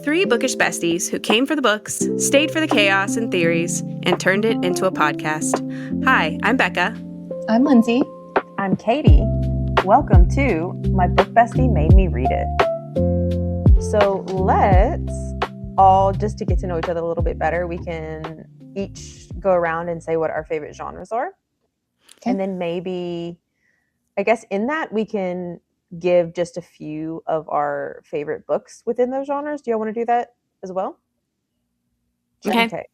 Three bookish besties who came for the books, stayed for the chaos and theories, and turned it into a podcast. Hi, I'm Becca. I'm Lindsay. I'm Katie. Welcome to My Book Bestie Made Me Read It. So let's all, just to get to know each other a little bit better, we can each go around and say what our favorite genres are. Okay. And then maybe, I guess in that we can give just a few of our favorite books within those genres. Do y'all want to do that as well? Okay.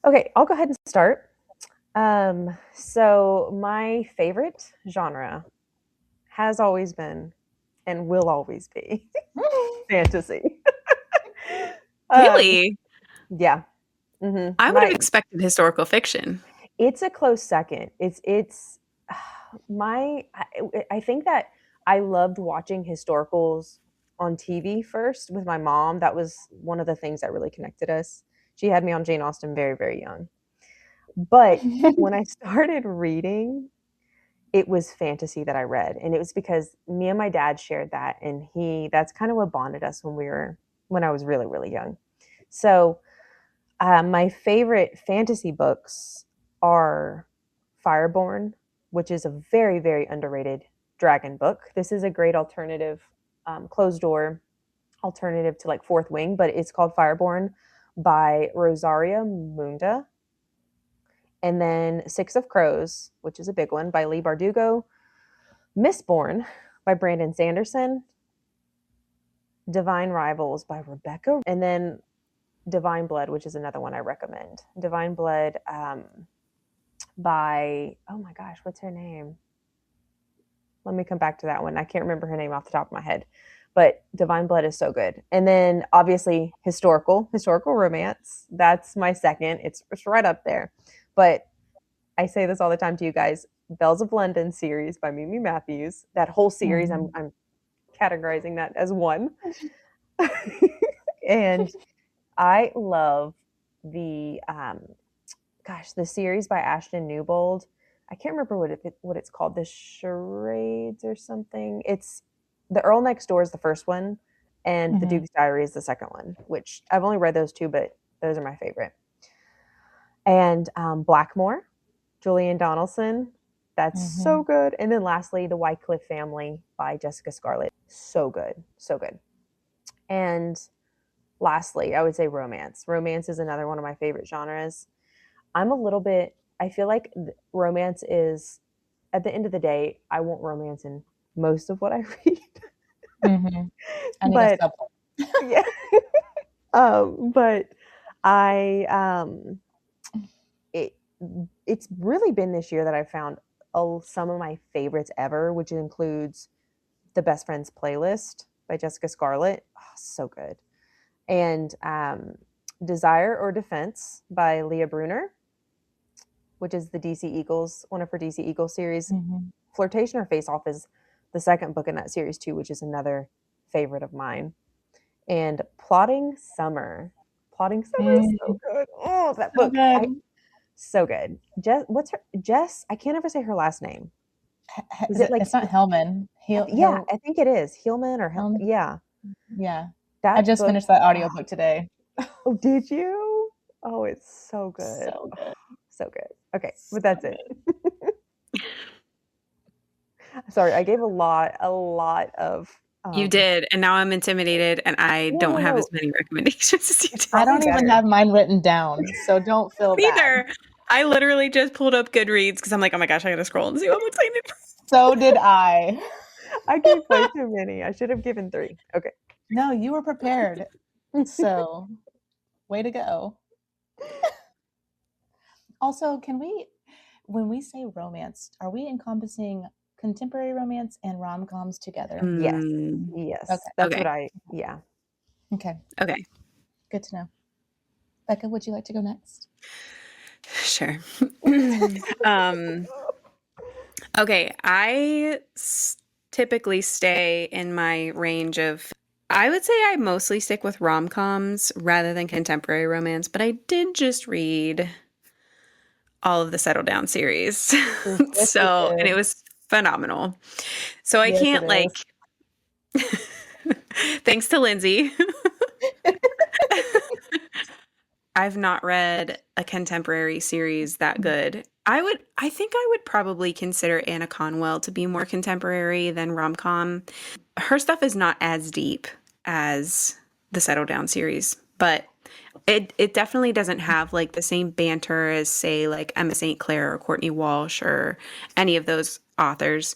Okay, I'll go ahead and start. So my favorite genre has always been and will always be fantasy. Really? Yeah. Mm-hmm. I would have expected historical fiction. It's a close second. I think that I loved watching historicals on TV first with my mom. That was one of the things that really connected us. She had me on Jane Austen very, very young. But when I started reading, it was fantasy that I read. And it was because me and my dad shared that. And that's kind of what bonded us when I was really, really young. So my favorite fantasy books are Fireborn, which is a very, very underrated dragon book. This is a great alternative, closed door alternative to like Fourth Wing, but it's called Fireborn by Rosaria Munda. And then Six of Crows, which is a big one, by Leigh Bardugo. Mistborn by Brandon Sanderson. Divine Rivals by Rebecca. And then Divine Blood, which is another one I recommend. Divine Blood by, oh my gosh, what's her name? Let me come back to that one. I can't remember her name off the top of my head. But Divine Blood is so good. And then obviously historical romance. That's my second. It's right up there. But I say this all the time to you guys. Bells of London series by Mimi Matthews. That whole series, I'm categorizing that as one. And I love the series by Ashton Newbold. I can't remember what it's called. The Charades or something. It's The Earl Next Door is the first one, and The Duke's Diary is the second one, which I've only read those two, but those are my favorite. And Blackmore, Julian Donaldson. That's so good. And then lastly, The Wycliffe Family by Jessica Scarlett. So good. So good. And lastly, I would say romance. Romance is another one of my favorite genres. I feel like romance is, at the end of the day, I want romance in most of what I read. I need a couple. Yeah. But it's really been this year that I found some of my favorites ever, which includes The Best Friends Playlist by Jessica Scarlett. Oh, so good. And Desire or Defense by Leah Brunner, which is the DC Eagles, one of her DC Eagles series. Flirtation or Face Off is the second book in that series too, which is another favorite of mine. And Plotting Summer. Plotting Summer is so good. Oh, that book. So good. Jess, I can't ever say her last name. Is it like, it's not Hillman. I think it is. Hillman or Hillman. Yeah. Yeah. I just finished that audiobook today. Oh, did you? Oh, it's so good. So good. So good. Okay, but that's it. Sorry, I gave a lot of you did, and now I'm intimidated, and I don't have as many recommendations as you did. I don't even have mine written down, so don't feel bad. Either. I literally just pulled up Goodreads because I'm like, oh my gosh, I gotta scroll and see what I'm excited for. So did I. I gave way too many. I should have given 3. Okay. No, you were prepared. So, way to go. Also, when we say romance, are we encompassing contemporary romance and rom-coms together? Yes. Okay. That's what yeah. Okay. Good to know. Becca, would you like to go next? Sure. Okay. I typically stay in my range of, I would say I mostly stick with rom-coms rather than contemporary romance, but I did just read all of the Settle Down series. And it was phenomenal. So I can't thanks to Lindsay. I've not read a contemporary series that good. I think I would probably consider Anna Conwell to be more contemporary than rom-com. Her stuff is not as deep as the Settle Down series, but it definitely doesn't have like the same banter as say like Emma St. Clair or Courtney Walsh or any of those authors.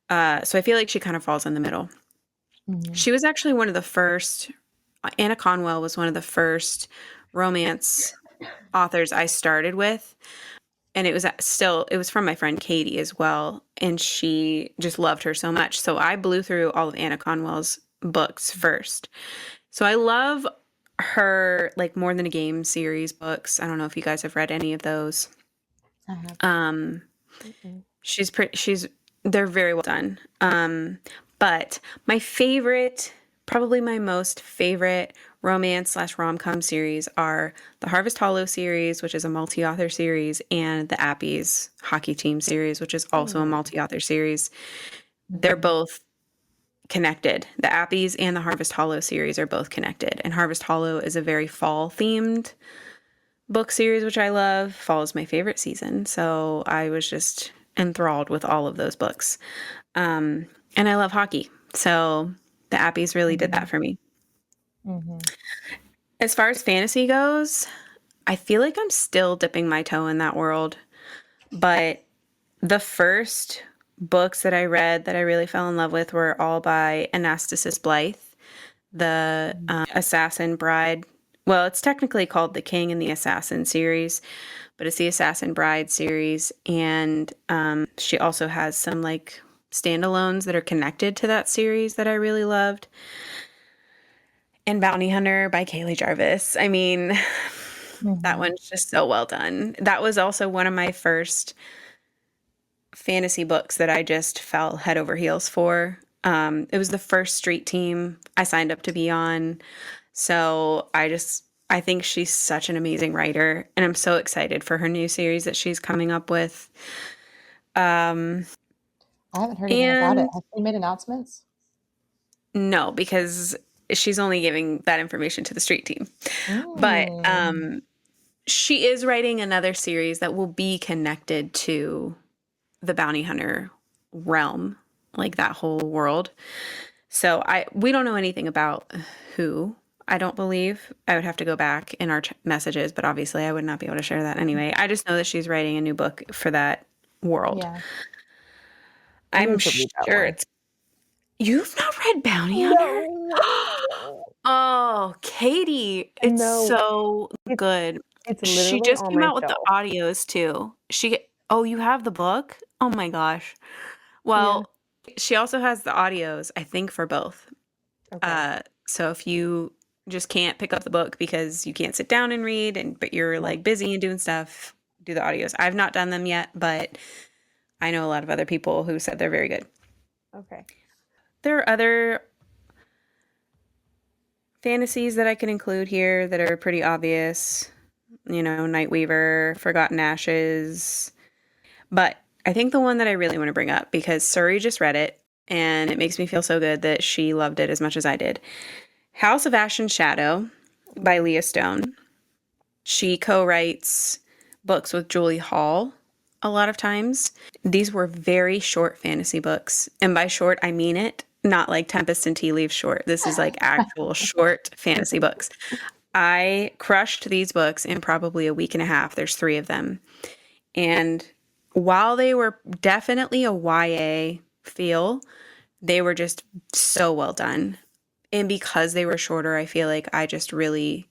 So I feel like she kind of falls in the middle. Mhm. She was actually one of the first, Anna Conwell was one of the first romance authors I started with. And it was from my friend Katie as well. And she just loved her so much. So I blew through all of Anna Conwell's books first. So I love her, like, More Than a Game series books. I don't know if you guys have read any of those. I have. Um, Mm-mm. they're very well done. But my favorite, probably my most favorite romance slash rom-com series are the Harvest Hollow series, which is a multi-author series, and the Appies hockey team series, which is also a Mm. multi-author series. They're Mhm. both connected. The Appies and the Harvest Hollow series are both connected. And Harvest Hollow is a very fall themed book series, which I love. Fall is my favorite season. So I was just enthralled with all of those books. And I love hockey. So the Appies really did that Mhm. for me. Mhm. As far as fantasy goes, I feel like I'm still dipping my toe in that world. But the first books that I read that I really fell in love with were all by Anastasis Blythe, the Assassin Bride. Well, it's technically called the King and the Assassin series, but it's the Assassin Bride series. And she also has some like standalones that are connected to that series that I really loved. And Bounty Hunter by Kaylee Jarvis. I mean, that Mhm. one's just so well done. That was also one of my first fantasy books that I just fell head over heels for. It was the first street team I signed up to be on. So I think she's such an amazing writer, and I'm so excited for her new series that she's coming up with. Um, I haven't heard anything about it. and Have they made announcements? no, because she's only giving that information to the street team. But Mm. she is writing another series that will be connected to the bounty hunter realm, like that whole world. So we don't know anything about who. I don't believe. I would have to go back in our messages, but obviously I would not be able to share that anyway. I just know that she's writing a new book for that world. Yeah. I I'm need to read that sure one. it's You've not read Bounty Hunter? No, no, Oh, Katie, it's no. so It's good. it's She literally just on came my out with the shelf. audios too. Oh, you have the book? Oh my gosh. Yeah. Well, she also has the audios, I think, for both. Okay. So if you just can't pick up the book because you can't sit down and read, but you're Right. like busy and doing stuff, do the audios. I've not done them yet, but I know a lot of other people who said they're very good. Okay. There are other fantasies that I can include here that are pretty obvious. Nightweaver, Forgotten Ashes. But I think the one that I really want to bring up, because Surrey just read it, and it makes me feel so good that she loved it as much as I did. House of Ash and Shadow by Ooh. Leah Stone. She co-writes books with Julie Hall a lot of times. These were very short fantasy books. And by short, I mean it. Not like Tempest and Tea Leaves short. This is like actual short fantasy books. I crushed these books in probably a week and a half. There's 3 of them. And while they were definitely a YA feel, they were just so well done. And because they were shorter, I feel like I just really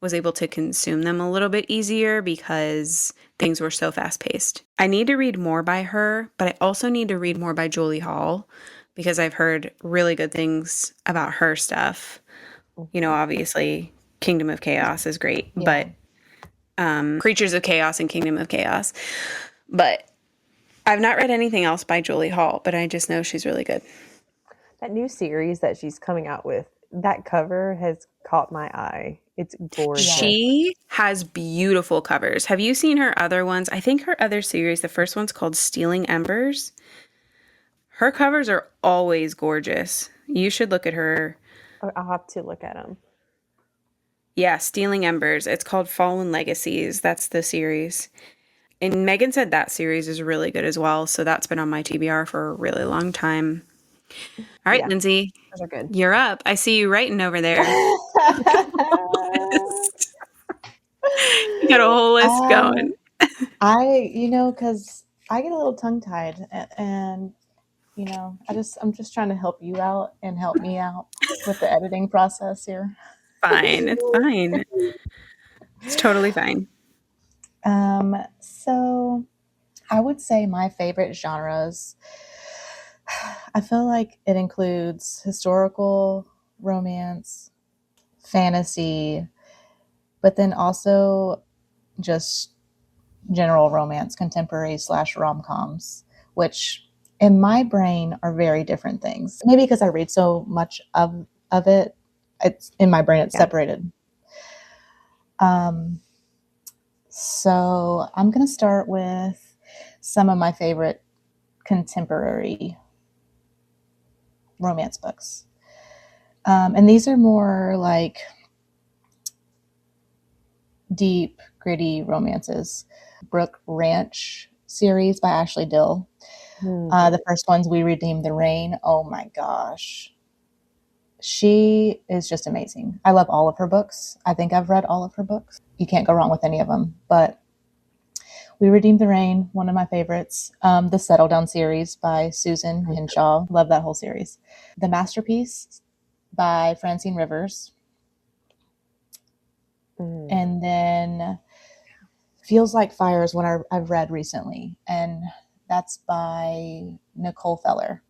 was able to consume them a little bit easier because things were so fast paced. I need to read more by her, but I also need to read more by Julie Hall because I've heard really good things about her stuff. Mhm. Obviously, Kingdom of Chaos is great, Yeah. but Creatures of Chaos and Kingdom of Chaos. But I've not read anything else by Julie Hall, but I just know she's really good. That new series that she's coming out with, that cover has caught my eye. It's Yeah. gorgeous. She has beautiful covers. Have you seen her other ones? I think her other series, the first one's called Stealing Embers. Her covers are always gorgeous. You should look at her. I'll have to look at them. Yeah, Stealing Embers. It's called Fallen Legacies. That's the series. And Megan said that series is really good as well. So that's been on my TBR for a really long time. All right, Yeah, Lindsay, those are good. you're up. I see you writing over there. You got a whole list going. um, because I get a little tongue tied, and I'm just trying to help you out and help me out with the editing process here. Fine. It's fine. It's totally fine. So I would say my favorite genres, I feel like it includes historical romance, fantasy, but then also just general romance, contemporary slash rom-coms, which in my brain are very different things. Maybe because I read so much of it, it's in my brain, it's Yeah. separated. Um, so I'm going to start with some of my favorite contemporary romance books. And these are more like deep, gritty romances. Brook Ranch series by Ashley Dill. The first one's We Redeemed the Rain. Oh my gosh. She is just amazing. I love all of her books. I think I've read all of her books. You can't go wrong with any of them. But We Redeemed the Rain, one of my favorites. The Settle Down series by Susan Hinshaw. Love that whole series. The Masterpiece by Francine Rivers. And then Feels Like Fire is one I've read recently. And that's by Nicole Feller.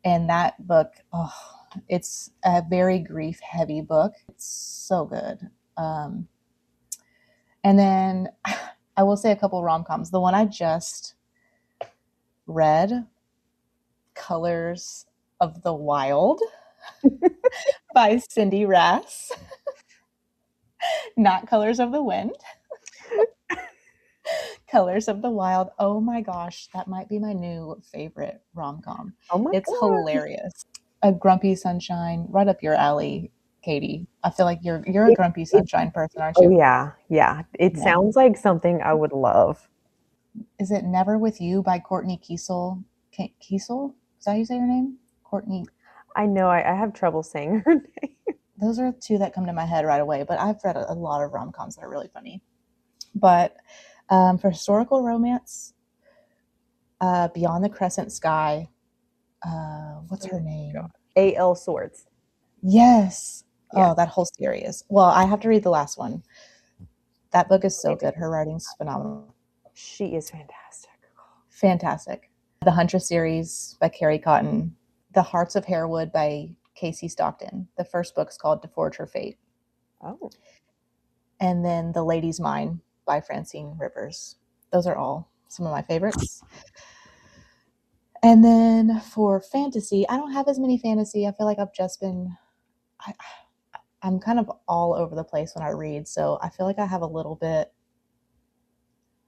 And that book, it's a very grief heavy book. It's so good. And then I will say a couple rom-coms. The one I just read, Colors of the Wild by Cindy Rass. Not Colors of the Wind. Colors of the Wild. Oh my gosh, that might be my new favorite rom-com. Oh my It's god. hilarious. A Grumpy Sunshine, right up your alley, Katie. I feel like you're a Grumpy Sunshine person, aren't Oh you? yeah, yeah. It Yeah. sounds like something I would love. Is it Never With You by Courtney Kiesel? Kiesel? Is that how you say her name? Courtney. I know I have trouble saying her name. Those are two that come to my head right away, but I've read a lot of rom-coms that are really funny. But for historical romance, Beyond the Crescent Sky, what's her name? A.L. Swords. Yes. Yeah. Oh, that whole series. Well, I have to read the last one. That book is so good. Her writing's phenomenal. She is fantastic. Fantastic. The Huntress series by Carrie Cotton. The Hearts of Harewood by Casey Stockton. The first book's called To Forge Her Fate. Oh. And then The Lady's Mine by Francine Rivers. Those are all some of my favorites. And then for fantasy, I don't have as many fantasy. I feel like I've just been, I'm kind of all over the place when I read. So I feel like I have a little bit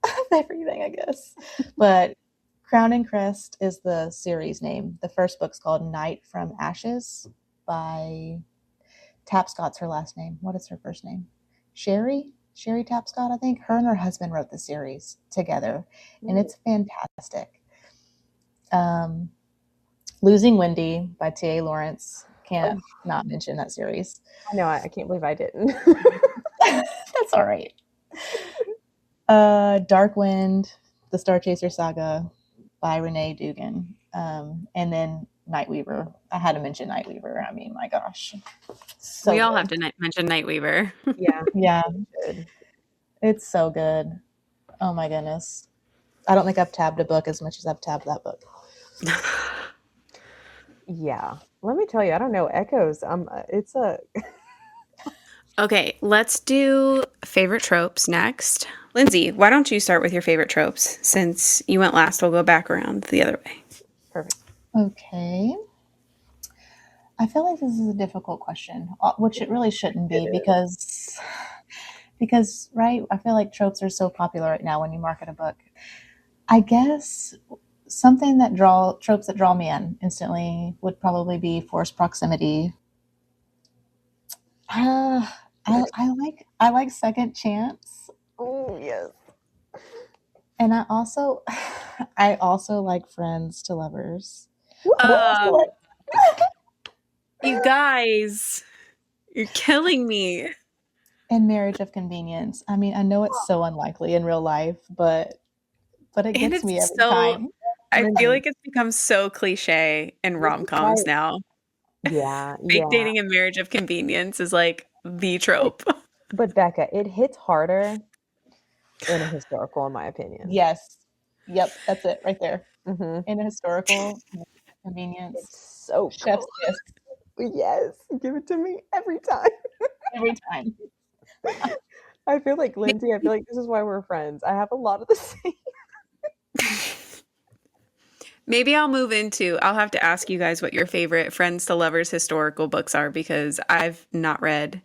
of everything, I guess. But Crown and Crest is the series name. The first book's called Night from Ashes by Tapscott's her last name. What is her first name? Sherry Tapscott, I think. Her and her husband wrote the series together, and it's fantastic. Losing Wendy by T.A. Lawrence. Can't not mention that series. I know, I can't believe I didn't. That's all right. Dark Wind, The Star Chaser Saga by Renee Dugan. And then Nightweaver. I had to mention Nightweaver. I mean, my gosh. So We all good. have to mention Nightweaver. Yeah. Yeah, Good. it's so good. Oh my goodness. I don't think I've tabbed a book as much as I've tabbed that book. Yeah. Let me tell you, I don't know, Echoes. It's a Okay, let's do favorite tropes next. Lindsay, why don't you start with your favorite tropes? Since you went last, we'll go back around the other way. perfect. Okay. I feel like this is a difficult question, which it really shouldn't be because right, I feel like tropes are so popular right now when you market a book. I guess something that tropes that draw me in instantly would probably be forced proximity. I like Second Chance, Oh yes. and I also like Friends to Lovers. But I Uh, also like you guys, you're killing me. and Marriage of Convenience. I mean, I know it's so unlikely in real life, but it And gets it's me every so, time. I feel Lindsay, like it's become so cliche in this is why. rom-coms now. Yeah, Fake yeah. dating and marriage of convenience is like the But trope. but Becca, it hits harder in a historical, in my opinion. Yes. Yep, that's it right there. Hmm. In a historical It's convenience, so chef's kiss good. Yes, give it to me every time. every time. I feel like Lindsay. I feel like this is why we're friends. I have a lot of the same. Maybe I'll have to ask you guys what your favorite Friends to Lovers historical books are because I've not read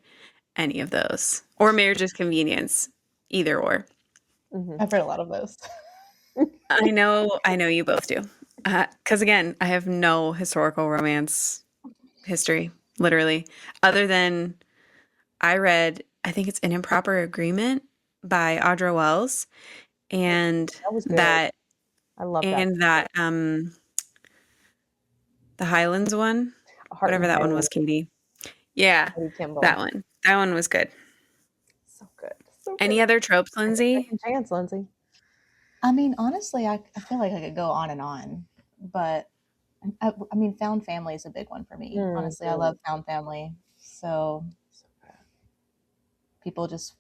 any of those. Or Marriage is Convenience, either or. Hmm. I've read a lot of those. I know you both do. Because again, I have no historical romance history, literally, other than I read, I think it's An Improper Agreement by Audra Wells, and That was good. that, I love that. and that, the Highlands one, Heart whatever and that one Highland, was, Katie. Yeah, Eddie that Kimball. one. That one was good. So good. So good. Any other tropes, Give it a Lindsay? second chance, Lindsay. I mean, honestly, I feel like I could go on and on, but I mean, found family is a big one for me. Honestly, I Mhm. love found family. So So people just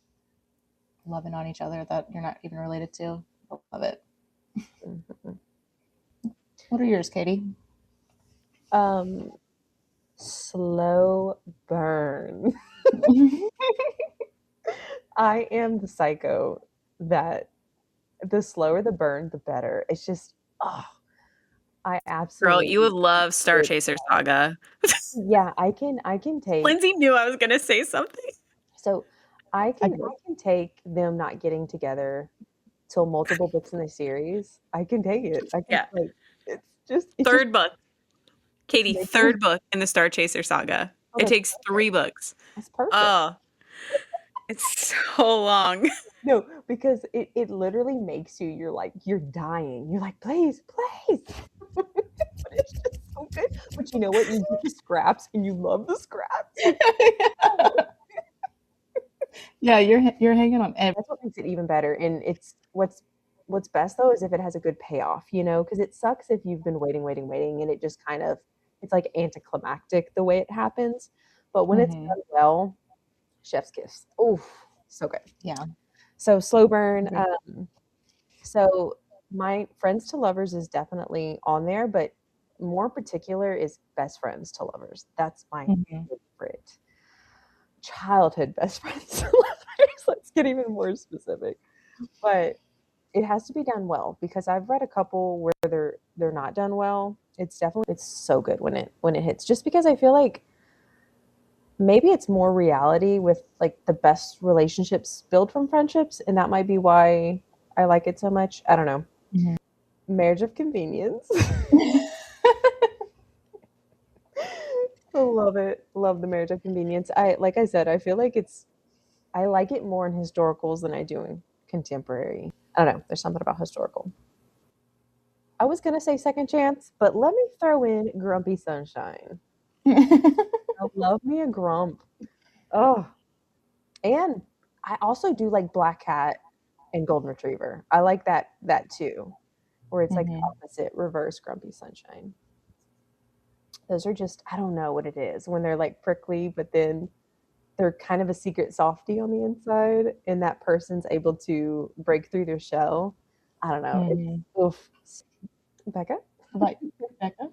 loving on each other that you're not even related to. I love it. good. Mhm. What are yours, Katie? Um, slow burn. I am the psycho that the slower the burn, the better. It's just, oh, I Girl, you would absolutely love Star live. Chaser Saga. Yeah, I can take Lindsay knew I was gonna say something. so I I can do. I can take them not getting together till multiple books in the series. I can take it. I can Yeah. like it just Third book. Katie, makes me third book in the Star Chaser Saga. oh It that's takes perfect. 3 books. That's perfect. Oh, it's so long. No, because it literally makes you're like you're dying. You're like, please, please. But it's just so good. But you know what? You get the scraps and you love the scraps. Yeah, you're hanging on every. That's what makes it even better. And it's what's best though is if it has a good payoff, because it sucks if you've been waiting, waiting, waiting, and it just kind of it's like anticlimactic the way it happens. But when it's Mhm. done well, chef's kiss. Oof, so good. Yeah. So slow burn. Agree. So my friends to lovers is definitely on there, but more particular is best friends to lovers. That's my Mhm. favorite childhood best friends to lovers. Let's get even more specific. But it has to be done well because I've read a couple where they're not done well. It's so good when it hits. Just because I feel like maybe it's more reality with like the best relationships build from friendships, and that might be why I like it so much. I don't know. Mhm. Marriage of convenience. I love it. Love the marriage of convenience. I like I said, I feel like I like it more in historicals than I do in contemporary. I don't know. There's something about historical. I was gonna say second chance, but let me throw in Grumpy Sunshine. I love me a grump. Oh, and I also do like Black Cat and Golden Retriever. I like that too, where it's like Mhm. opposite, reverse Grumpy Sunshine. Those are just I don't know what it is when they're like prickly, but then they're kind of a secret softie on the inside, and that person's able to break through their shell. I don't know. It's Mhm. oof. Becca, Right, Becca.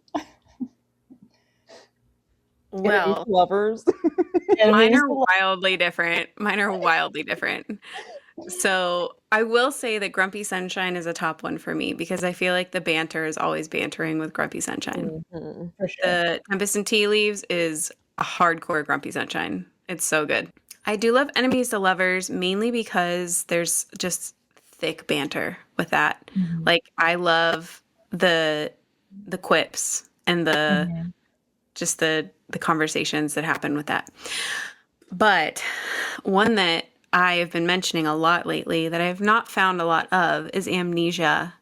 enemies Well, to lovers. mine Enemies are to love. wildly different. Mine are wildly different. So I will say that Grumpy Sunshine is a top one for me because I feel like the banter is always bantering with Grumpy Sunshine. Mhm. For sure. The Tempest and Tea Leaves is a hardcore Grumpy Sunshine. It's so good. I do love Enemies to Lovers mainly because there's just thick banter with that. Mhm. Like I love the the quips and the Mhm. just the conversations that happen with that. But one that I have been mentioning a lot lately that I have not found a lot of is Amnesia.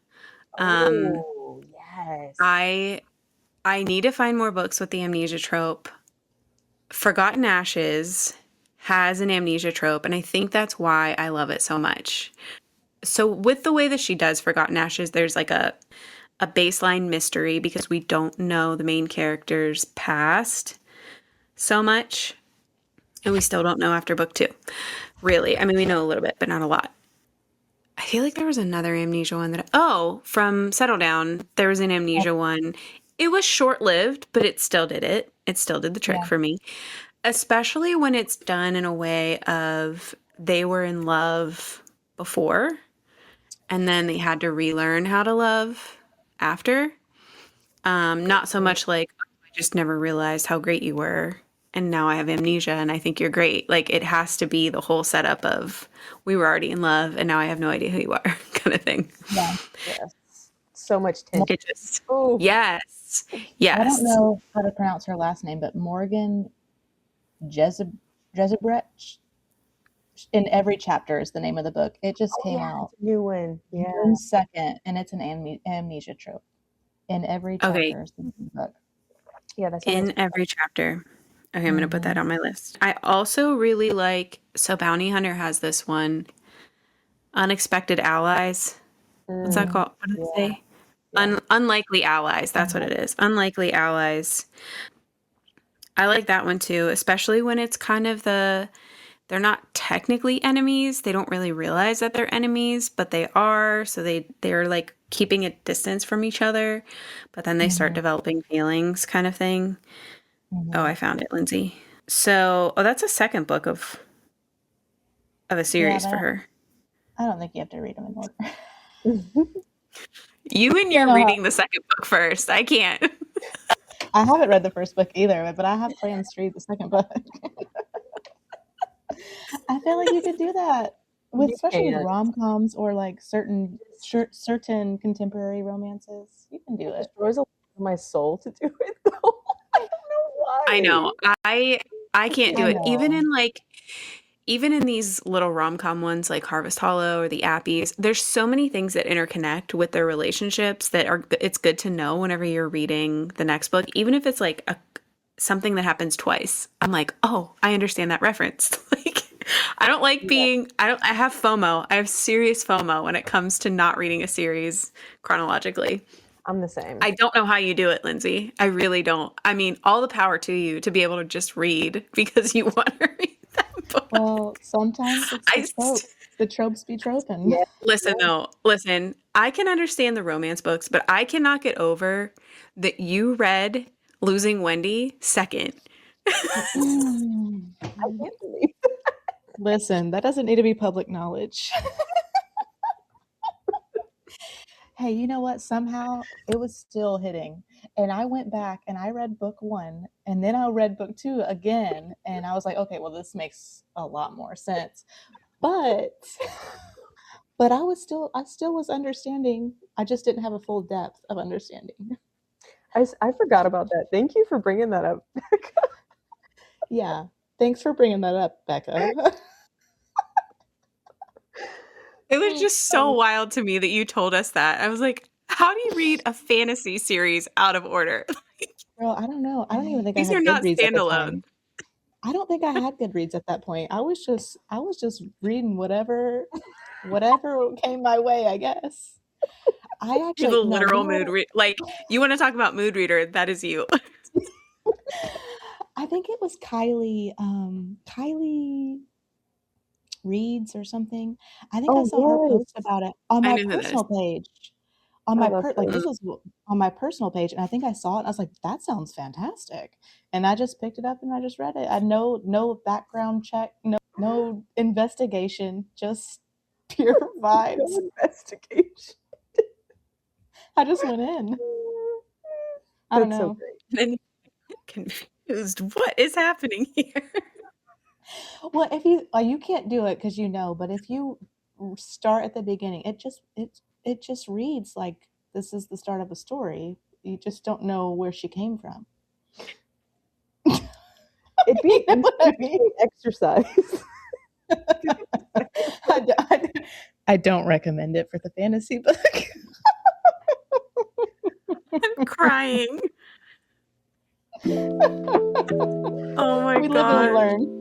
Um, Oh, yes. I I need to find more books with the amnesia trope. Forgotten Ashes has an amnesia trope, and I think that's why I love it so much. So with the way that she does Forgotten Ashes, there's like a baseline mystery because we don't know the main character's past so much, and we still don't know after book two. Really, I mean, we know a little bit, but not a lot. I feel like there was another amnesia one from Settle Down, there was an Oh, amnesia one. It was short lived, but it still did it. It still did the trick yeah. for me, especially when it's done in a way of they were in love before and then they had to relearn how to love after. Not so much like I just never realized how great you were and now I have amnesia and I think you're great. Like it has to be the whole setup of we were already in love and now I have no idea who you are kind of thing. Yeah. Yes. So much Mo- tension. It just Oh, yes. I don't Yes. know how to pronounce her last name, but Morgan Jezeb Jezebret in every chapter is the name of the book. It just oh came yeah, out it's a new one. Yeah. June 2nd, and it's an amnesia trope. In every Okay. chapter is the name of the book. Yeah, that's what In makes every chapter. Okay, I'm gonna put Hmm. that on my list. I also really like so Bounty Hunter has this one, Unexpected Allies. What's that mm, Mm, called? What did it yeah, say? yeah. Unlikely Allies. That's what unlike, it is. Unlikely Allies. I like that one too, especially when it's kind of they're not technically enemies. They don't really realize that they're enemies, but they are. So they're like keeping a distance from each other, but then they start mhm, developing feelings kind of thing. Oh, mhm. I found it, Lindsay. So, oh, that's a second book of a Yeah, series for but her. I don't think you have to read them in order. You and You you're know how reading the second book first. I can't. I haven't read the first book either, but I have plans to read the second book. I feel like you could do that with, You especially with can. rom-coms or like certain Just certain contemporary romances. You can do it it. destroys a lot of my soul to do it though. I don't know I why. know. I can't do I it. know. Even in these little rom-com ones like Harvest Hollow or the Appies, there's so many things that interconnect with their relationships that are it's good to know whenever you're reading the next book, even if it's like a something that happens twice. I'm like, "Oh, I understand that reference." Like I don't like Yeah, being I have FOMO. I have serious FOMO when it comes to not reading a series chronologically. I'm the same. I don't know how you do it, Lindsay. I really don't. I mean, all the power to you to be able to just read because you want to read that book. Well, sometimes it's the I trope. The tropes be troping. Yeah, listen yeah. though. Listen, I can understand the romance books, but I cannot get over that you read Losing Wendy second. I can't believe Listen, that doesn't need to be public knowledge. Hey, you know what? Somehow it was still hitting. And I went back and I read book one and then I read book two again. And I was like, okay, well, this makes a lot more sense. But I still was understanding. I just didn't have a full depth of understanding. I forgot about that. Thank you for bringing that up. Yeah. Thanks for bringing that up, Becca. It was just so wild to me that you told us that. I was like, how do you read a fantasy series out of order? Girl, I don't know. I don't even think I These are had not Goodreads at the standalone. time. I don't think I had Goodreads at that point. I was just reading whatever came my way, I guess. I You're the actually no, you literal know what? like you want to talk about mood reader, that is you. I think it was Kylie Reads or something. I think I Oh saw her post yes, about it on I my know who that is. personal page. On I my love like her. this was on my personal page, and I think I saw it. And I was like, "That sounds fantastic," and I just picked it up and I just read it. I no background check, no investigation, just pure No vibes. investigation. I just went in. I don't That's so know. great. And confused. What is happening here? Well, if you you can't do it because you know, but if you start at the beginning, it just reads like this is the start of a story. You just don't know where she came from. It'd be You know an what I mean? great exercise. I don't recommend it for the fantasy book. I'm crying. Oh my We live and we god. learn.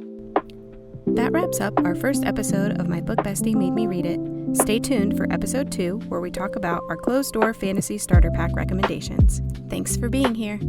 That wraps up our first episode of My Book Bestie Made Me Read It. Stay tuned for episode 2, where we talk about our closed door fantasy starter pack recommendations. Thanks for being here.